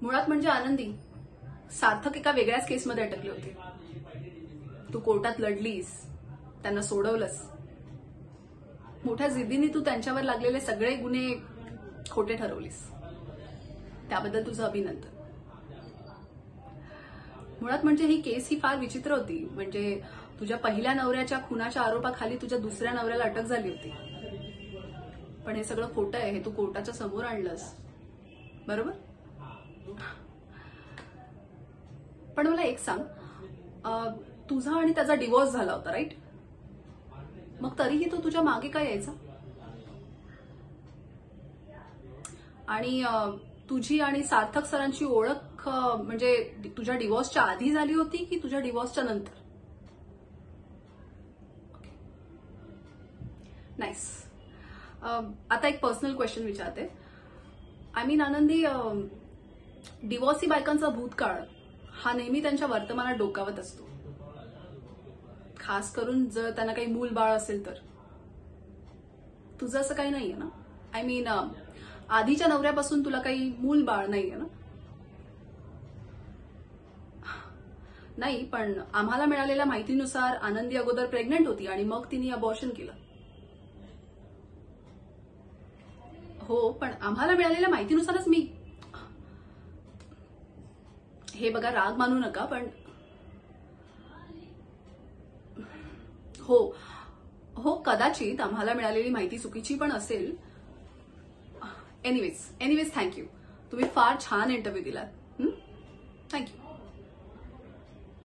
मुळात म्हणजे आनंदी सार्थक एका वेगळ्याच केसमध्ये अटकले होते. तू कोर्टात लढलीस, त्यांना सोडवलंस. मोठ्या जिद्दीने तू त्यांच्यावर लागलेले सगळे गुन्हे खोटे ठरवलीस. त्याबद्दल तुझं अभिनंदन. मुळात म्हणजे ही केस ही फार विचित्र होती. म्हणजे तुझ्या पहिल्या नवऱ्याच्या खुनाच्या आरोपाखाली तुझ्या दुसऱ्या नवऱ्याला अटक झाली होती. पण हे सगळं खोटं आहे, हे तू कोर्टाच्या समोर आणलंस, बरोबर? पण मला एक सांग, तुझा आणि त्याचा डिवोर्स झाला होता, राईट? मग तरीही तो तुझ्या मागे काय यायचा? आणि तुझी आणि सार्थक सरांची ओळख म्हणजे तुझ्या डिवोर्सच्या आधी झाली होती की तुझ्या डिवोर्सच्या नंतर? नाईस. आता एक पर्सनल क्वेश्चन विचारते. आय मीन आनंदी, डिवोर्सी बायकांचा भूतकाळ हा नेहमी त्यांच्या वर्तमानात डोकावत असतो. खास करून जर त्यांना काही मूल बाळ असेल तर. तुझं असं काही नाहीये ना? आय मीन आधीच्या नवऱ्यापासून तुला काही मूल बाळ नाहीये ना? नाही, पण आम्हाला मिळालेल्या माहितीनुसार आनंदी अगोदर प्रेग्नंट होती आणि मग तिने अबॉर्शन केलं. हो, पण आम्हाला मिळालेल्या माहितीनुसारच मी. हे बघा, राग मानू नका, पण हो हो कदाचित आम्हाला मिळालेली माहिती चुकीची पण असेल. Anyways thank you. तुम्ही फार छान इंटरव्ह्यू दिलात. थँक्यू.